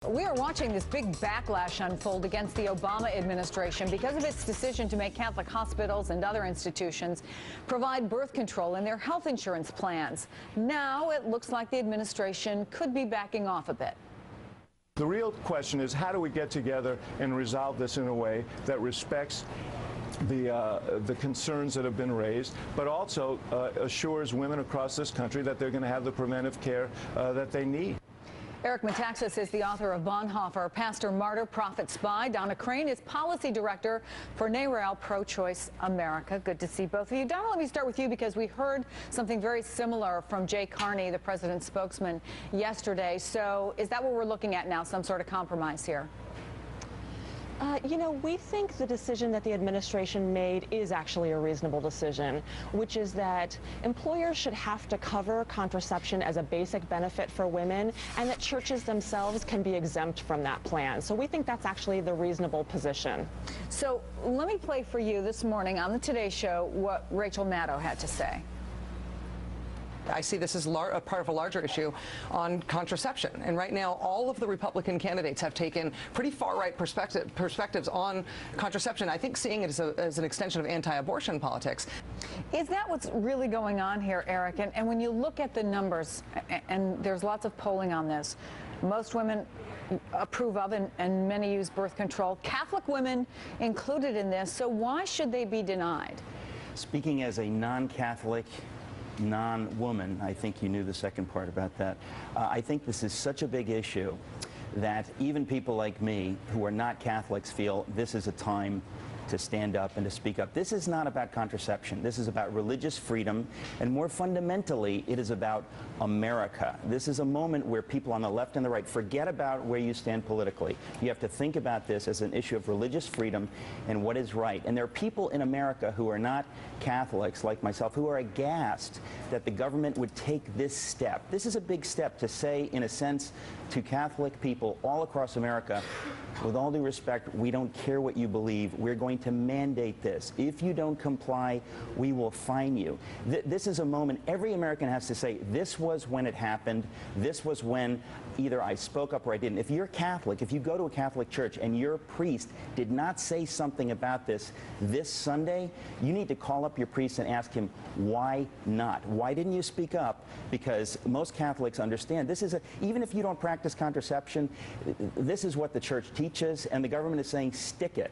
We are watching this big backlash unfold against the Obama administration because of its decision to make Catholic hospitals and other institutions provide birth control in their health insurance plans. Now it looks like the administration could be backing off a bit. The real question is, how do we get together and resolve this in a way that respects the concerns that have been raised, but also assures women across this country that they're going to have the preventive care that they need. Eric Metaxas is the author of Bonhoeffer, Pastor, Martyr, Prophet, Spy. Donna Crane is policy director for NARAL Pro-Choice America. Good to see both of you. Donna, let me start with you because we heard something very similar from Jay Carney, the president's spokesman, yesterday. So is that what we're looking at now, some sort of compromise here? You know, we think the decision that the administration made is actually a reasonable decision, which is that employers should have to cover contraception as a basic benefit for women, and that churches themselves can be exempt from that plan. So we think that's actually the reasonable position. So let me play for you this morning on the Today Show what Rachel Maddow had to say. I see this as a part of a larger issue on contraception. And right now, all of the Republican candidates have taken pretty far-right perspectives on contraception. I think seeing it as an extension of anti-abortion politics. Is that what's really going on here, Eric? And when you look at the numbers, and there's lots of polling on this, most women approve of and many use birth control. Catholic women included in this, so why should they be denied? Speaking as a non-Catholic, non-woman, I think you knew the second part about that. I think this is such a big issue that even people like me who are not Catholics feel this is a time to stand up and to speak up. This is not about contraception. This is about religious freedom, and more fundamentally, it is about America. This is a moment where people on the left and the right forget about where you stand politically. You have to think about this as an issue of religious freedom and what is right. And there are people in America who are not Catholics, like myself, who are aghast that the government would take this step. This is a big step to say, in a sense, to Catholic people all across America, with all due respect, we don't care what you believe. We're going to mandate this. If you don't comply, we will fine you. This is a moment every American has to say, this was when it happened. This was when either I spoke up or I didn't. If you're Catholic, if you go to a Catholic church and your priest did not say something about this Sunday, you need to call up your priest and ask him, why not? Why didn't you speak up? Because most Catholics understand this is even if you don't practice contraception, this is what the church teaches, and the government is saying, stick it.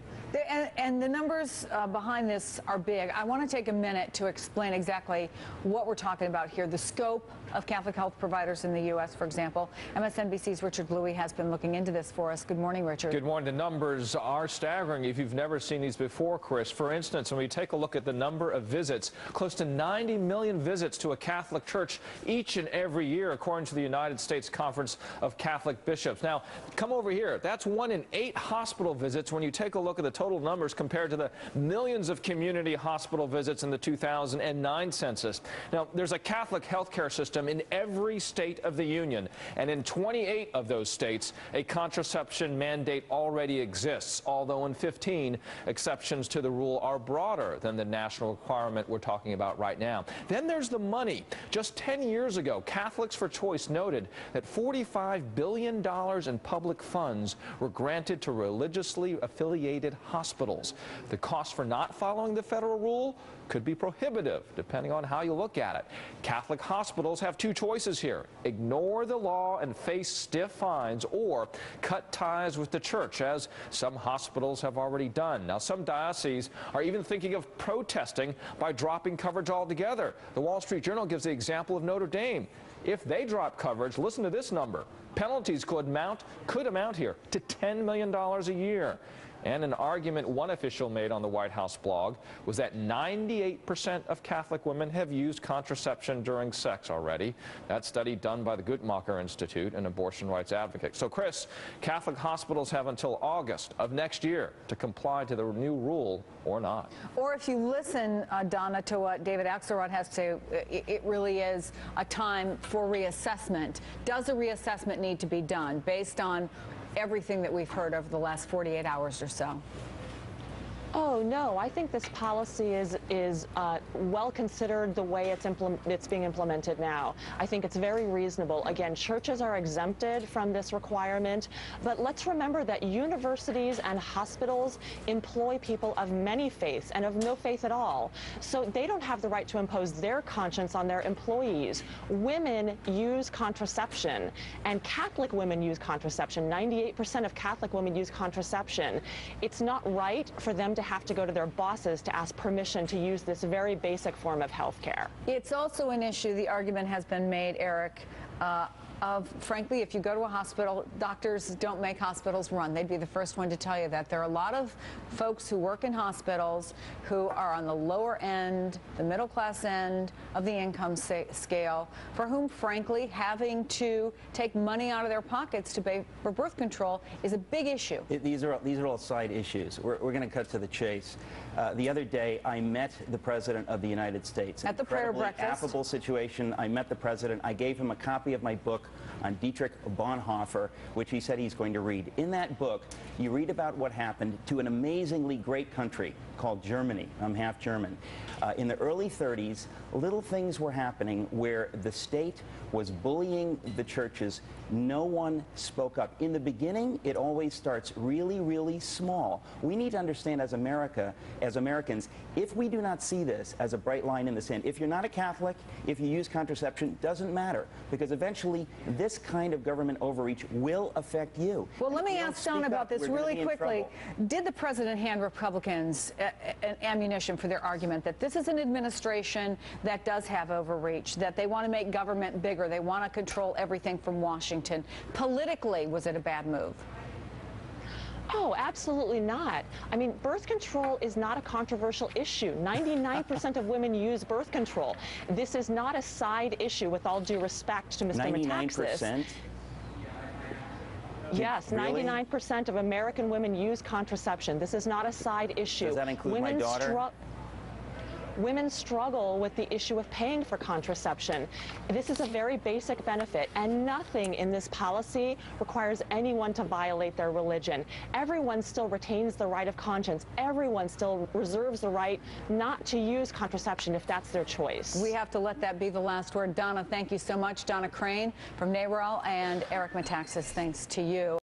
And the numbers behind this are big. I want to take a minute to explain exactly what we're talking about here, the scope of Catholic health providers in the U.S., for example. MSNBC's Richard Bluey has been looking into this for us. Good morning, Richard. Good morning. The numbers are staggering if you've never seen these before, Chris. For instance, when we take a look at the number of visits, close to 90 million visits to a Catholic church each and every year, according to the United States Conference of Catholic Bishops. Now, come over here. That's 1 in 8 hospital visits when you take a look at the total numbers compared to the millions of community hospital visits in the 2009 census. Now, there's a Catholic healthcare system in every state of the Union, and in 28 of those states, a contraception mandate already exists, although in 15, exceptions to the rule are broader than the national requirement we're talking about right now. Then there's the money. Just 10 years ago, Catholics for Choice noted that $45 billion in public funds were granted to religiously affiliated hospitals. The cost for not following the federal rule could be prohibitive, depending on how you look at it. Catholic hospitals have two choices here: ignore the law and face stiff fines, or cut ties with the church, as some hospitals have already done. Now, some dioceses are even thinking of protesting by dropping coverage altogether. The Wall Street Journal gives the example of Notre Dame. If they drop coverage, listen to this number. Penalties could amount here to $10 million a year. And an argument one official made on the White House blog was that 98% of Catholic women have used contraception during sex already. That study done by the Guttmacher Institute, an abortion rights advocate. So, Chris, Catholic hospitals have until August of next year to comply to the new rule or not. Or if you listen, Donna, to what David Axelrod has to say, it really is a time for reassessment. Does a reassessment need to be done based on everything that we've heard over the last 48 hours or so? Oh, no, I think this policy is well considered the way it's being implemented now. I think it's very reasonable. Again, churches are exempted from this requirement, but let's remember that universities and hospitals employ people of many faiths and of no faith at all. So they don't have the right to impose their conscience on their employees. Women use contraception, and Catholic women use contraception. 98% of Catholic women use contraception. It's not right for them to have to go to their bosses to ask permission to use this very basic form of health care. It's also an issue, the argument has been made, Eric, frankly, if you go to a hospital, doctors don't make hospitals run. They'd be the first one to tell you that. There are a lot of folks who work in hospitals who are on the lower end, the middle class end of the income scale, for whom, frankly, having to take money out of their pockets to pay for birth control is a big issue. These are all side issues. We're going to cut to the chase. The other day, I met the President of the United States. At the prayer Incredibly breakfast. affable situation. I met the President. I gave him a copy of my book on Dietrich Bonhoeffer, which he said he's going to read. In that book, you read about what happened to an amazingly great country called Germany. I'm half German. In the early 30s, little things were happening where the state was bullying the churches. No one spoke up. In the beginning, it always starts really, really small. We need to understand as Americans, if we do not see this as a bright line in the sand, if you're not a Catholic, if you use contraception, doesn't matter, because eventually this kind of government overreach will affect you. Well, let me ask Don about this really quickly. Did the president hand Republicans ammunition for their argument that this is an administration that does have overreach, that they want to make government bigger, they want to control everything from Washington? Politically, was it a bad move? Oh, absolutely not. I mean, birth control is not a controversial issue. 99% of women use birth control. This is not a side issue, with all due respect to Mr. Metaxas. 99%? Yes, Really? 99% of American women use contraception. This is not a side issue. Does that include my daughter? Women struggle with the issue of paying for contraception. This is a very basic benefit, and nothing in this policy requires anyone to violate their religion. Everyone still retains the right of conscience. Everyone still reserves the right not to use contraception if that's their choice. We have to let that be the last word. Donna, thank you so much. Donna Crane from NARAL, and Eric Metaxas, thanks to you.